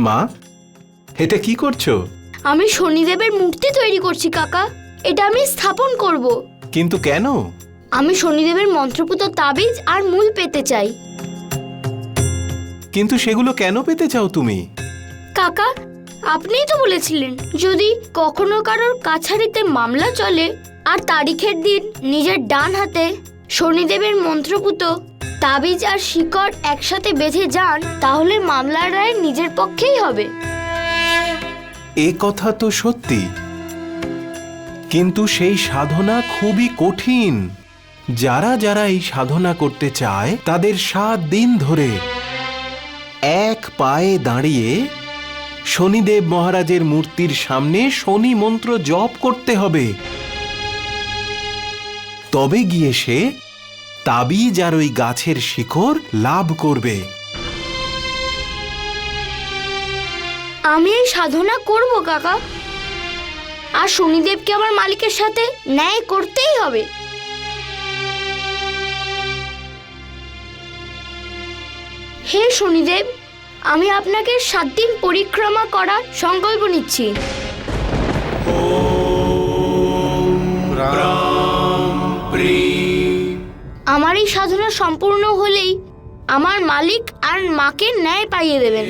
মা, এটা কি করছো? আমি শনিদেবের মূর্তি তৈরি করছি কাকা। এটা আমি স্থাপন করব। কিন্তু কেন? আমি শনিদেবের মন্ত্রপুত তাবিজ আর মূল পেতে চাই। কিন্তু সেগুলো কেন পেতে চাও তুমি? কাকা, আপনিই তো বলেছিলেন যদি কখনো কারোর কাছারিতে মামলা চলে আর তারিখের দিন নিজের ডান হাতে শনিদেবের মন্ত্রপুত তাবিজ আর শিকড় একসাথে বেঁধে যান, তাহলে মামলার রায় নিজের পক্ষেই হবে। এ কথা তো সত্যি, কিন্তু সেই সাধনা খুবই কঠিন। যারা যারা এই সাধনা করতে চায় তাদের 7 দিন ধরে এক পায়ে দাঁড়িয়ে শনিদেব মহারাজের মূর্তির সামনে শনি মন্ত্র জপ করতে হবে। তবে গিয়ে সে তাবিজ আর ওই গাছের শিকড় লাভ করবে। আমি এই সাধনা করব কাকা, আর শনিদেবকে আমার মালিকের সাথে ন্যায় করতেই হবে। হে শনিদেব, আমি আপনাকে 7 দিন পরিক্রমা করার সংকল্প নিচ্ছি। আমার এই সাধনা সম্পূর্ণ হলেই আমার মালিক আর মাকে ন্যায় পাইয়ে দেবেন।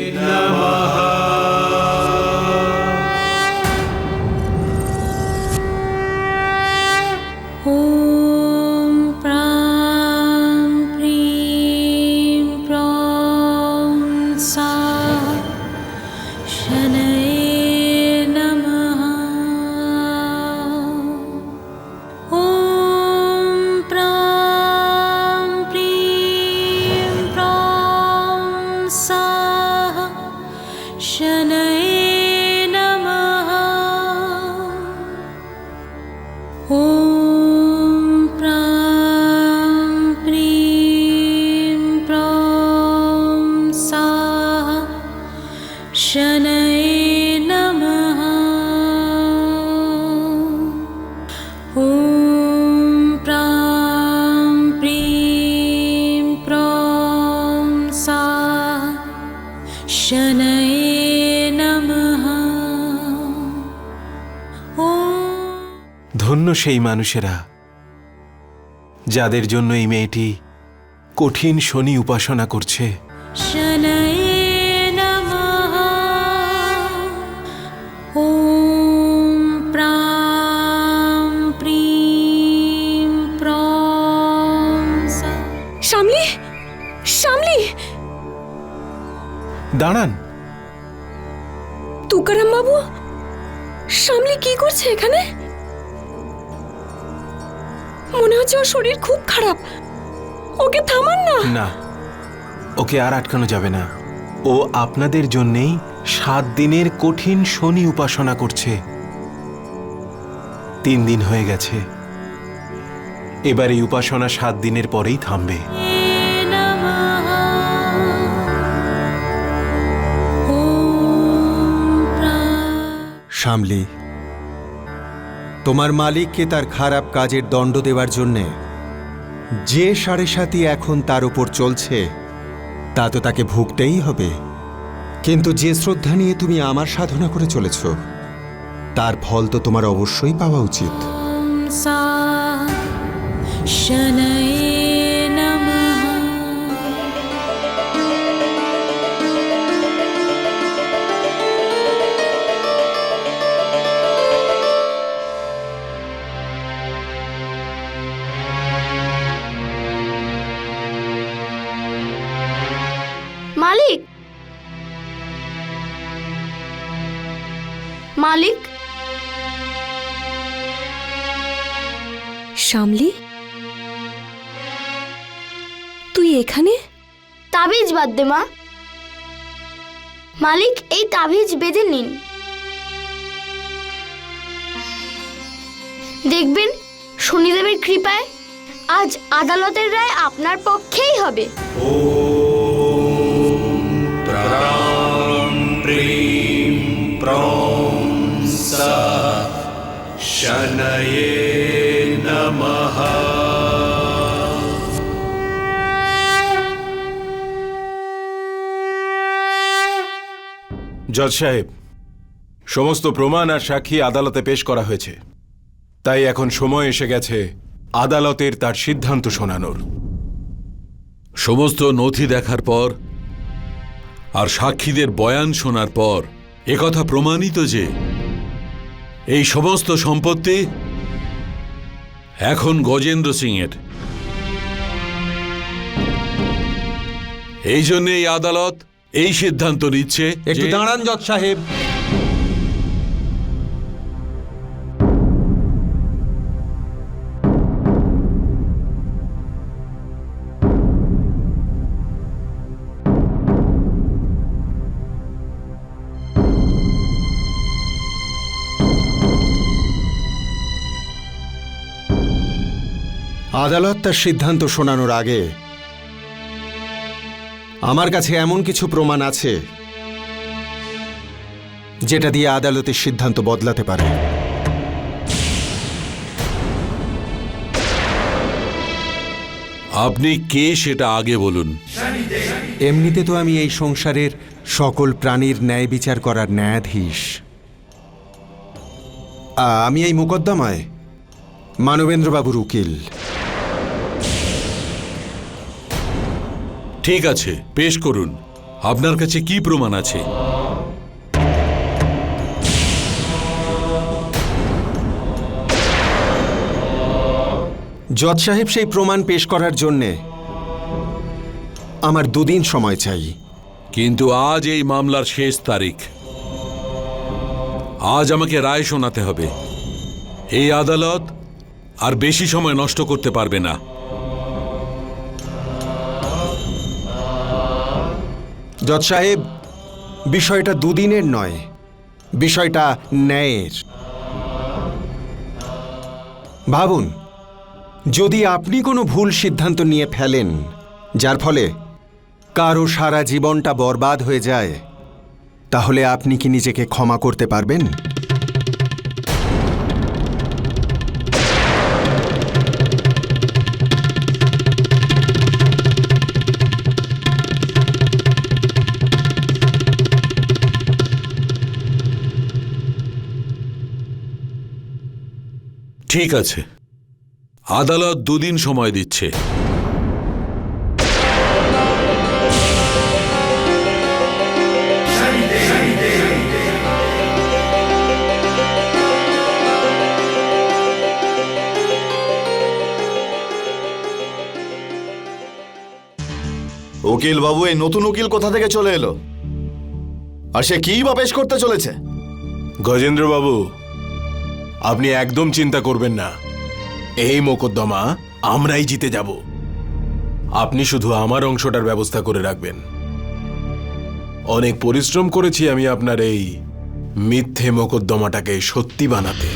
ধন্য সেই মানুষেরা যাদের জন্য এই মেয়েটি কঠিন শনি উপাসনা করছে। শামলি, শামলি, দাঁড়ান। তুকারাম বাবু, শামলি কি করছে এখানে? মনে হচ্ছে ওর শরীর খুব খারাপ। ওকে থামান না। না, ওকে আর আটকানো যাবে না। ও আপনাদের জন্যেই 7 দিনের কঠিন শনি উপাসনা করছে। 3 দিন হয়ে গেছে, এবার এই উপাসনা 7 দিনের পরেই থামবে। শামলি, তোমার মালিককে তার খারাপ কাজের দণ্ড দেওয়ার জন্যে যে 7.5 এখন তার উপর চলছে তা তো তাকে ভুগতেই হবে। কিন্তু যে শ্রদ্ধা নিয়ে তুমি আমার সাধনা করে চলেছ তার ফল তো তোমার অবশ্যই পাওয়া উচিত। মালিক, মালিক, শামলি, তুই এখানে? তাবিজ বাদ দে মা। মালিক, এই তাবিজ বেঁধে নিন। দেখবেন শনিদেবের কৃপায় আজ আদালতের রায় আপনার পক্ষেই হবে। শনয়ে নমঃ। জজ সাহেব, সমস্ত প্রমাণ আর সাক্ষী আদালতে পেশ করা হয়েছে, তাই এখন সময় এসে গেছে আদালতের তার সিদ্ধান্ত শোনানোর। সমস্ত নথি দেখার পর আর সাক্ষীদের বয়ান শোনার পর একথা প্রমাণিত যে এই সমস্ত সম্পত্তি এখন গজেন্দ্র সিং এর। এই জন্য এই আদালত এই সিদ্ধান্ত নিচ্ছে। একটু দাঁড়ান জজ সাহেব। আদালত তার সিদ্ধান্ত শোনানোর আগে আমার কাছে এমন কিছু প্রমাণ আছে যেটা দিয়ে আদালতের সিদ্ধান্ত বদলাতে পারে। আপনি কে সেটা আগে বলুন। এমনিতে তো আমি এই সংসারের সকল প্রাণীর ন্যায় বিচার করার ন্যায়াধীশ। আমি এই মোকদ্দমায় মানবেন্দ্রবাবুর উকিল। ঠিক আছে, পেশ করুন। আপনার কাছে কি প্রমাণ আছে? জজ সাহেব, সেই প্রমাণ পেশ করার জন্যে আমার 2 দিন সময় চাই। কিন্তু আজ এই মামলার শেষ তারিখ। আজ আমাকে রায় শোনাতে হবে। এই আদালত আর বেশি সময় নষ্ট করতে পারবে না। জজ সাহেব, বিষয়টা 2 দিনের নয়, বিষয়টা ন্যায়ের। ভাবুন, যদি আপনি কোনো ভুল সিদ্ধান্ত নিয়ে ফেলেন যার ফলে কারো সারা জীবনটা বরবাদ হয়ে যায়, তাহলে আপনি কি নিজেকে ক্ষমা করতে পারবেন? ঠিক আছে, আদালত 2 দিন সময় দিচ্ছে। উকিল বাবু, এই নতুন উকিল কোথা থেকে চলে এলো? আর সে কি বা পেশ করতে চলেছে? গজেন্দ্রবাবু, আপনি একদম চিন্তা করবেন না। এই মোকদ্দমা আমরাই জিতে যাব। আপনি শুধু আমার অংশটার ব্যবস্থা করে রাখবেন। অনেক পরিশ্রম করেছি আমি আপনার এই মিথ্যে মোকদ্দমাটাকে সত্যি বানাতে।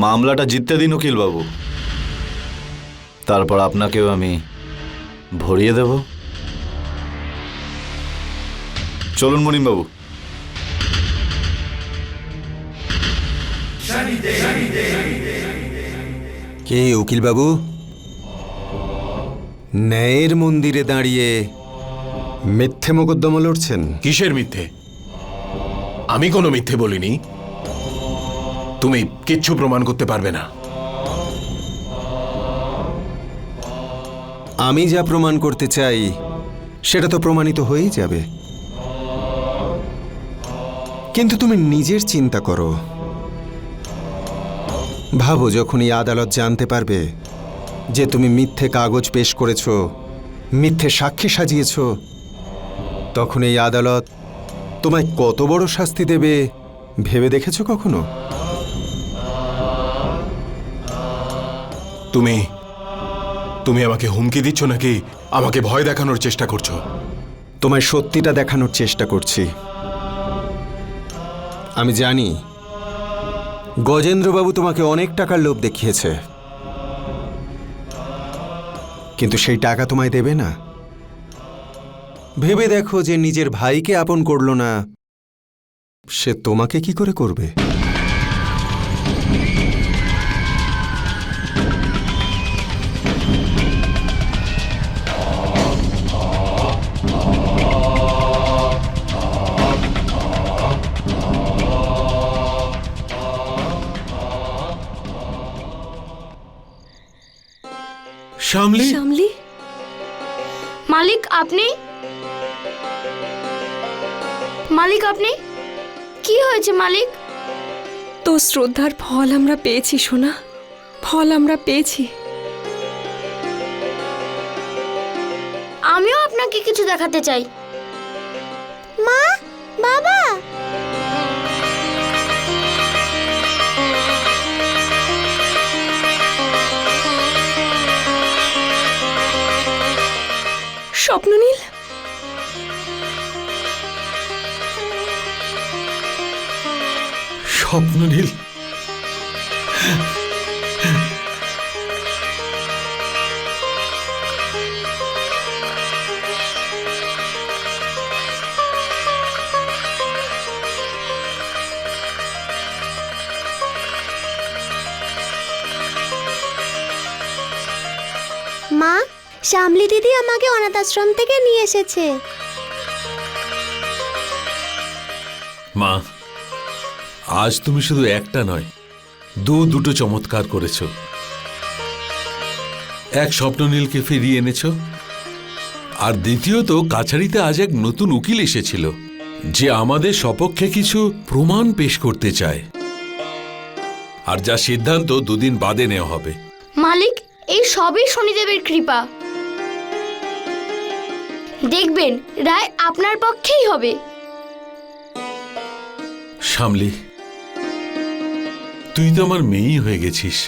মামলাটা জিততে দিন উকিল বাবু, তারপর আপনাকেও আমি ভরিয়ে দেব। চলুন মুনিম বাবু। কে উকিলবাবু? ন্যায়ের মন্দিরে দাঁড়িয়ে মিথ্যে মোকদ্দমা লড়ছেন? কিসের মিথ্যে? আমি কোনো মিথ্যে বলিনি। তুমি কিচ্ছু প্রমাণ করতে পারবে না। আমি যা প্রমাণ করতে চাই সেটা তো প্রমাণিত হয়েই যাবে। কিন্তু তুমি নিজের চিন্তা করো। ভাবো, যখন এই আদালত জানতে পারবে যে তুমি মিথ্যে কাগজ পেশ করেছো, মিথ্যে সাক্ষী সাজিয়েছো, তখন এই আদালত তোমায় কত বড় শাস্তি দেবে ভেবে দেখেছো কখনো? তুমি আমাকে হুমকি দিচ্ছ নাকি আমাকে ভয় দেখানোর চেষ্টা করছো? তোমায় সত্যিটা দেখানোর চেষ্টা করছি। আমি জানি গজেন্দ্রবাবু তোমাকে অনেক টাকার লোভ দেখিয়েছে, কিন্তু সেই টাকা তোমায় দেবে না। ভেবে দেখো, যে নিজের ভাইকে আপন করলো না, সে তোমাকে কি করে করবে? শ্যামলী, শ্যামলী, মালিক আপনি? মালিক আপনি? কি হয়েছে মালিক? তোর শ্রদ্ধার ফল আমরা পেয়েছি সোনা, ফল আমরা পেয়েছি। আমিও আপনাকে কিছু দেখাতে চাই। মা, বাবা, স্বপ্ননীল, স্বপ্ননীল, মা, শ্যামলী দিদি আমাকে অনাথ আশ্রম থেকে নিয়ে এসেছে। মা, আজ তুমি শুধু একটা নয়, দুটো চমৎকার করেছ। এক, স্বপ্ননীলকে ফিরিয়ে এনেছ, আর দ্বিতীয়ত কাছারিতে আজ এক নতুন উকিল এসেছিল যে আমাদের সপক্ষে কিছু প্রমাণ পেশ করতে চায়, আর যা সিদ্ধান্ত 2 দিন বাদে নেওয়া হবে। মালিক, এই সবই শনিদেবের কৃপা। দেখবেন রায় আপনার পক্ষেই হবে। শ্যামলী, তুই তো আমার মেয়েই হয়ে গেছিস,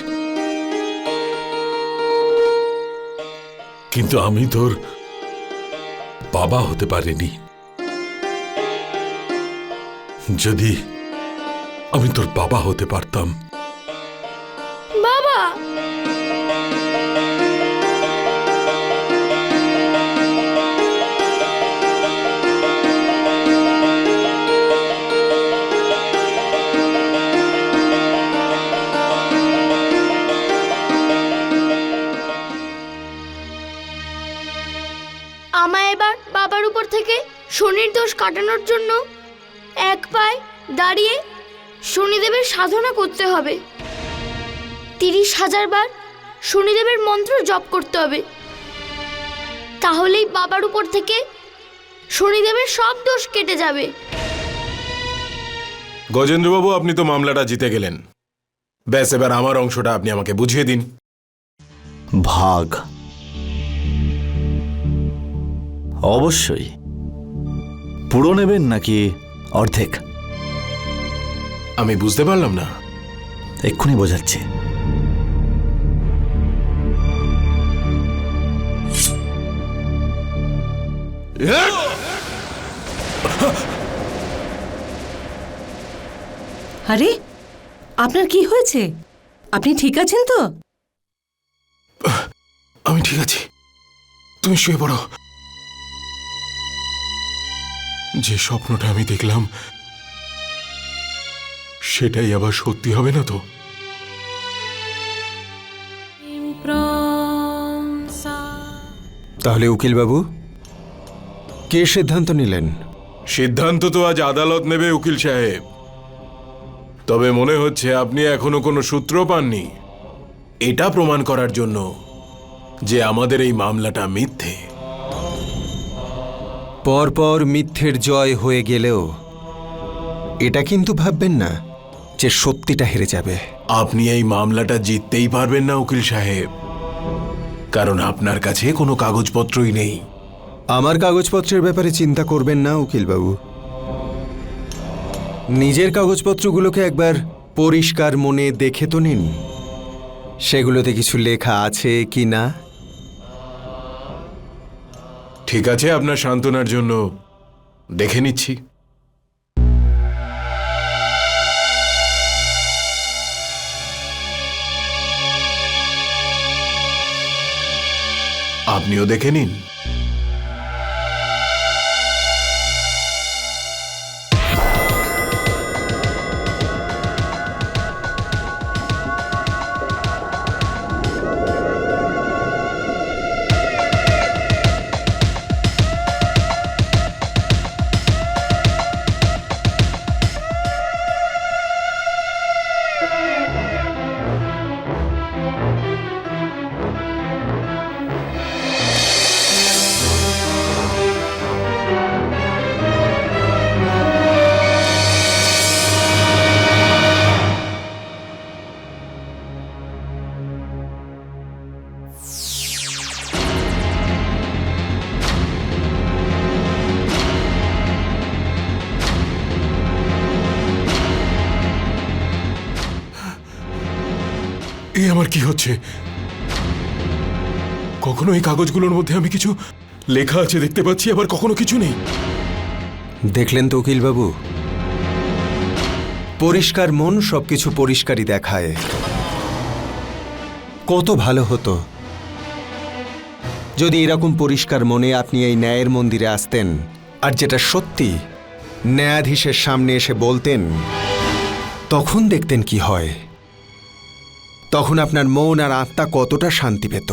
কিন্তু আমি তোর বাবা হতে পারিনি। যদি আমি তোর বাবা হতে পারতাম। বাবা, আমায় এবার বাবার উপর থেকে শনির দোষ কাটানোর জন্য এক পায়ে দাঁড়িয়ে শনিদেবের সাধনা করতে হবে। 30,000 বার শনিদেবের মন্ত্র জপ করতে হবে। তাহলেই বাবার উপর থেকে শনিদেবের সব দোষ কেটে যাবে। গজেন্দ্রবাবু, আপনি তো মামলাটা জিতে গেলেন। ব্যাস, এবার আমার অংশটা আপনি আমাকে বুঝিয়ে দিন। ভাগ অবশ্যই। পুরো নেবেন নাকি অর্ধেক? আমি বুঝতে পারলাম না। এক্ষুনি বোঝাচ্ছি। আরে, আপনার কি হয়েছে? আপনি ঠিক আছেন তো? আমি ঠিক আছি, তুমি শুয়ে পড়ো। যে স্বপ্নটা আমি দেখলাম সেটাই আবার সত্যি হবে না তো? তাহলে উকিলবাবু, কে সিদ্ধান্ত নিলেন? সিদ্ধান্ত তো আজ আদালত নেবে উকিল সাহেব। তবে মনে হচ্ছে আপনি এখনো কোনো সূত্র পাননি এটা প্রমাণ করার জন্য যে আমাদের এই মামলাটা মিথ্যে। পরপর মিথ্যের জয় হয়ে গেলেও এটা কিন্তু ভাববেন না যে সত্যিটা হেরে যাবে। আপনি এই মামলাটা জিততেই পারবেন না উকিল সাহেব, কারণ আপনার কাছে কোনো কাগজপত্রই নেই। আমার কাগজপত্রের ব্যাপারে চিন্তা করবেন না উকিলবাবু। নিজের কাগজপত্রগুলোকে একবার পরিষ্কার মনে দেখে তো নিন, সেগুলোতে কিছু লেখা আছে কি না। ঠিক আছে, আপনার সান্ত্বনার জন্য দেখে নিচ্ছি। আপনিও দেখে নিন। এই আমার কি হচ্ছে? কখনো এই কাগজগুলোর মধ্যে আমি কিছু লেখা আছে দেখতে পাচ্ছি, আবার কখনো কিছু নেই। দেখলেন তো উকিলবাবু, পরিষ্কার মন সবকিছু পরিষ্কারই দেখায়। কত ভালো হতো যদি এরকম পরিষ্কার মনে আপনি এই ন্যায়ের মন্দিরে আসতেন, আর যেটা সত্যি ন্যায়াধীশের সামনে এসে বলতেন। তখন দেখতেন কি হয়, তখন আপনার মন আর আত্মা কতটা শান্তি পেত।